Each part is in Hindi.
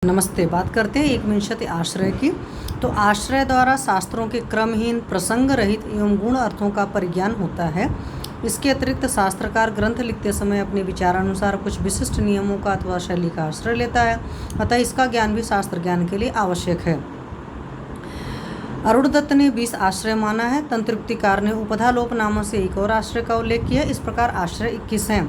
नमस्ते। बात करते हैं एक विंशति आश्रय की। तो आश्रय द्वारा शास्त्रों के क्रमहीन, प्रसंग रहित एवं गुण अर्थों का परिज्ञान होता है। इसके अतिरिक्त शास्त्रकार ग्रंथ लिखते समय अपने विचारानुसार कुछ विशिष्ट नियमों का अथवा शैली का आश्रय लेता है, अतः इसका ज्ञान भी शास्त्र ज्ञान के लिए आवश्यक है। अरुण दत्त ने 20 आश्रय माना है। तंत्रुक्तिकार ने उपधालोप नाम से एक और आश्रय का उल्लेख किया। इस प्रकार आश्रय 21 हैं।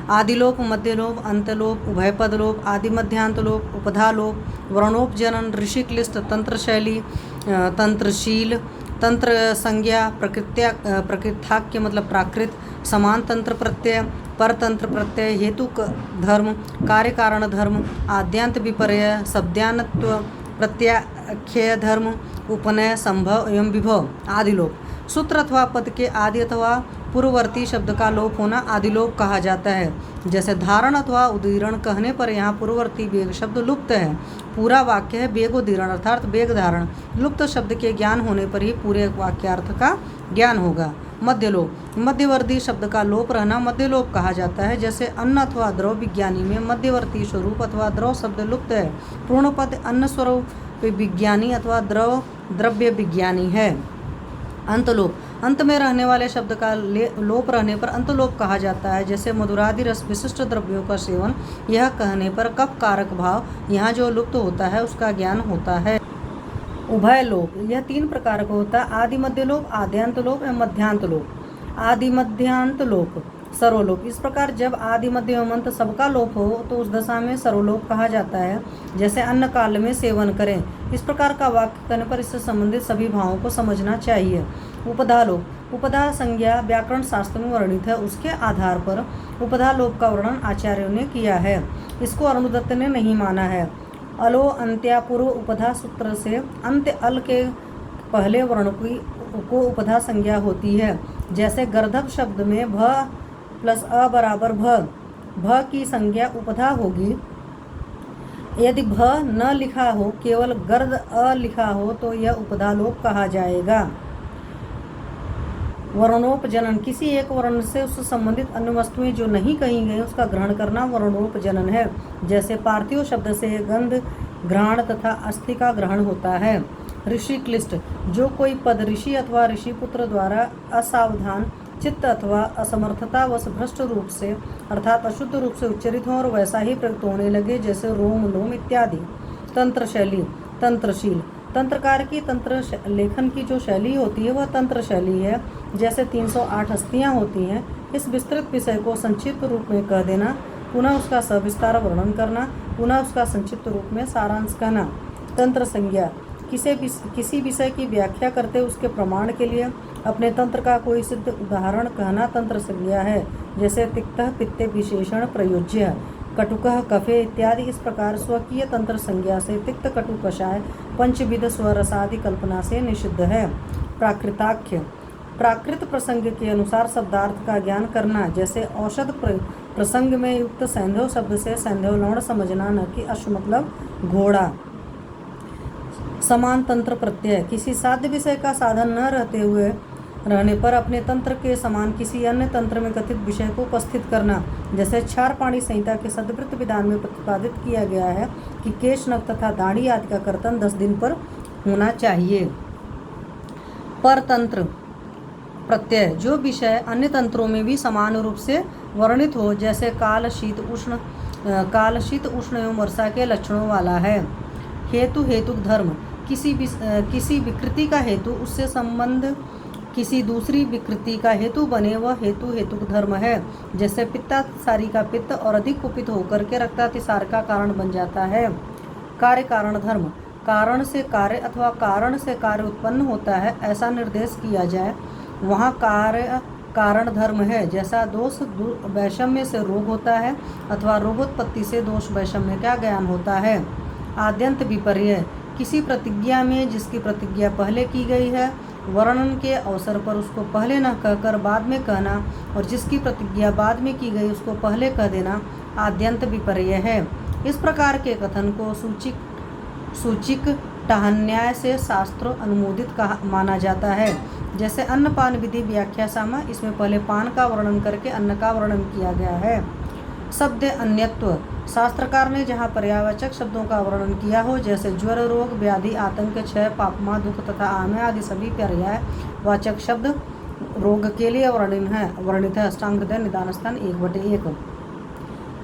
आदिलोप, मध्यलोप, अंतलोप, उभयपदलोप, आदि मध्यांतलोप, उपधालोप, वर्णोपजनन, ऋषि क्लिष्ट, तंत्र शैली, तंत्रशील, तंत्र संज्ञा, प्रकृत्याख्य मतलब प्राकृत, समान तंत्र प्रत्यय, परतंत्र प्रत्यय, हेतुक धर्म, कार्य कारण धर्म, आद्यांत विपर्यय, शब्दान्वय, प्रत्याख्य धर्म, उपनय, संभव एवं विभव। आदिलोप सूत्र अथवा पद के आदि अथवा पूर्ववर्ती शब्द का लोप होना आदिलोप कहा जाता है। जैसे धारण अथवा उदीरण कहने पर यहाँ पूर्ववर्ती वेग शब्द लुप्त है। पूरा वाक्य है वेगोदीरण अर्थात वेग धारण। लुप्त शब्द के ज्ञान होने पर ही पूरे वाक्यार्थ का ज्ञान होगा। मध्यलोप मध्यवर्ती शब्द का लोप रहना मध्यलोप कहा जाता है। जैसे अन्न अथवा द्रव विज्ञानी में मध्यवर्ती स्वरूप अथवा द्रव शब्द लुप्त है। पूर्ण पद अन्न स्वरूप विज्ञानी अथवा द्रव्य विज्ञानी है। अंतलोप अंत में रहने वाले शब्द का लोप रहने पर अंतलोप कहा जाता है। जैसे मधुरादि रस विशिष्ट द्रव्यों का सेवन, यह कहने पर कफ कारक भाव यहाँ जो लुप्त होता है उसका ज्ञान होता है। उभय लोप यह 3 प्रकार का होता है। आदि मध्य लोप, आद्यांत लोप एवं मध्यांत लोप। आदि मध्यांत लोप सर्वलोप। इस प्रकार जब आदि मध्य एवं अंत सबका लोप हो तो उस दशा में सर्वलोप कहा जाता है। जैसे अन्न काल में सेवन करें, इस प्रकार का वाक्य करने पर इससे संबंधित सभी भावों को समझना चाहिए। उपधा लोप उपधा संज्ञा व्याकरण शास्त्र में वर्णित है। उसके आधार पर उपधा लोप का वर्णन आचार्यों ने किया है। इसको अरुण दत्त ने नहीं माना है। अलो अंत्या पूर्व उपधा सूत्र से अंत्य अल के पहले वर्ण को उपधा संज्ञा होती है। जैसे गर्दभ शब्द में भ प्लस अ बराबर भ की संज्ञा उपधा होगी। यदि भ न लिखा हो, केवल गर्द अ लिखा हो तो यह उपधा लोप कहा जाएगा। वर्णोपजनन किसी एक वर्ण से उससे संबंधित अन्य वस्तुएं जो नहीं कही गई उसका ग्रहण करना वर्णोपजनन है। जैसे पार्थिव शब्द से गंध घ्राण तथा अस्थि का ग्रहण होता है। ऋषि क्लिष्ट जो कोई पद ऋषि अथवा ऋषि पुत्र द्वारा असावधान चित्त अथवा असमर्थतावश भ्रष्ट रूप से अर्थात अशुद्ध रूप से उच्चरित हो और वैसा ही प्रयुक्त होने लगे, जैसे रोम लोम इत्यादि। तंत्र शैली तंत्रशील तंत्रकार की तंत्र लेखन की जो शैली होती है वह तंत्र शैली है। जैसे 308 हस्तियाँ होती हैं। इस विस्तृत विषय को संक्षिप्त रूप में कह देना, पुनः उसका सविस्तार वर्णन करना, पुनः उसका संक्षिप्त रूप में सारांश कहना। तंत्र संज्ञा किसी विषय की व्याख्या करते उसके प्रमाण के लिए अपने तंत्र का कोई सिद्ध उदाहरण कहना तंत्र संज्ञा है। जैसे तिक्तः पित्ते विशेषण प्रयोज्य, कटुकः कफे इत्यादि। इस प्रकार स्वकीय तंत्र संज्ञा से तिक्त कटु कषाय पंचविध स्वरसादि कल्पना से निषिद्ध है। प्राकृताख्य प्राकृत प्रसंग के अनुसार शब्दार्थ का ज्ञान करना। जैसे औषध प्रसंग में युक्त सैंधव शब्द से सैंधव लवण समझना, न कि अश्व मतलब घोड़ा। समान तंत्र प्रत्यय किसी साध्य विषय का साधन न रहने पर अपने तंत्र के समान किसी अन्य तंत्र में कथित विषय को उपस्थित करना। जैसे क्षारपाणी संहिता के सदवृत्त विधान में प्रतिपादित किया गया है कि केश, नख तथा दाढ़ी आदि का कर्तन 10 दिन पर होना चाहिए। परतंत्र प्रत्यय जो विषय अन्य तंत्रों में भी समान रूप से वर्णित हो, जैसे काल शीत उष्ण एवं वर्षा के लक्षणों वाला है। हेतु हेतुक धर्म किसी विकृति का हेतु उससे संबंध किसी दूसरी विकृति का हेतु बने वह हेतु हेतुक धर्म है। जैसे पित्तातिसारी का पित्त और अधिक कुपित होकर के रक्तातिसार का कारण बन जाता है। कार्य कारण धर्म कारण से कार्य अथवा कारण से कार्य उत्पन्न होता है ऐसा निर्देश किया जाए, वहाँ कार्य कारण धर्म है। जैसा दोष वैषम्य से रोग होता है अथवा रोगोत्पत्ति से दोष वैषम्य का ज्ञान होता है। आद्यंत विपर्यय किसी प्रतिज्ञा में जिसकी प्रतिज्ञा पहले की गई है, वर्णन के अवसर पर उसको पहले न कहकर बाद में कहना, और जिसकी प्रतिज्ञा बाद में की गई उसको पहले कह देना आद्यंत विपर्यय है। इस प्रकार के कथन को सूचिक टहन्याय से शास्त्र अनुमोदित माना जाता है। जैसे अन्नपान विधि व्याख्या सामा, इसमें पहले पान का वर्णन करके अन्न का वर्णन किया गया है। शब्द अन्यत्व, शास्त्रकार ने जहाँ पर्यायवाचक शब्दों का वर्णन किया हो, जैसे ज्वर, रोग, व्याधि, आतंक, क्षय, पापमा, दुख तथा आमय आदि सभी पर्यायवाचक शब्द रोग के लिए वर्णित है। अष्टांग हृदय निदान स्थान 1/1।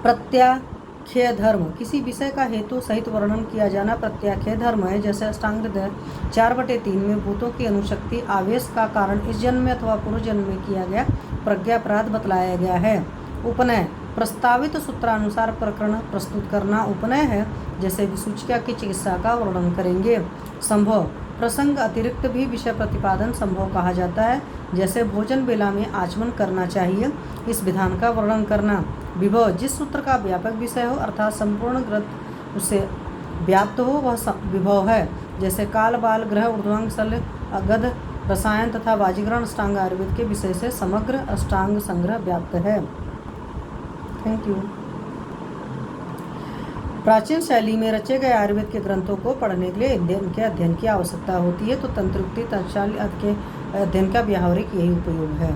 प्रत्याख्य धर्म, किसी विषय का हेतु सहित वर्णन किया जाना प्रत्याख्य धर्म है। जैसे अष्टांग हृदय 4/3 में भूतों की अनुशक्ति आवेश का कारण इस जन्म में अथवा पूर्व जन्म में किया गया प्रज्ञापराध बतलाया गया है। उपनय, प्रस्तावित सूत्रानुसार प्रकरण प्रस्तुत करना उपनय है। जैसे विसूचिका की चिकित्सा का वर्णन करेंगे। संभव, प्रसंग अतिरिक्त भी विषय प्रतिपादन संभव कहा जाता है। जैसे भोजन बेला में आचमन करना चाहिए, इस विधान का वर्णन करना। विभव, जिस सूत्र का व्यापक विषय हो अर्थात संपूर्ण ग्रंथ उससे व्याप्त हो वह विभव है। जैसे काल, बाल, ग्रह, ऊर्ध्वांग, शल्य, अगध, रसायन तथा वाजीकरण अष्टांग आयुर्वेद के विषय से समग्र अष्टांग संग्रह व्याप्त है। Thank you. प्राचीन शैली में रचे गए आयुर्वेद के ग्रंथों को पढ़ने के लिए इनके अध्ययन की आवश्यकता होती है, तो तंत्रोक्ति तत्काल के अध्ययन का व्यावहारिक यही उपयोग है।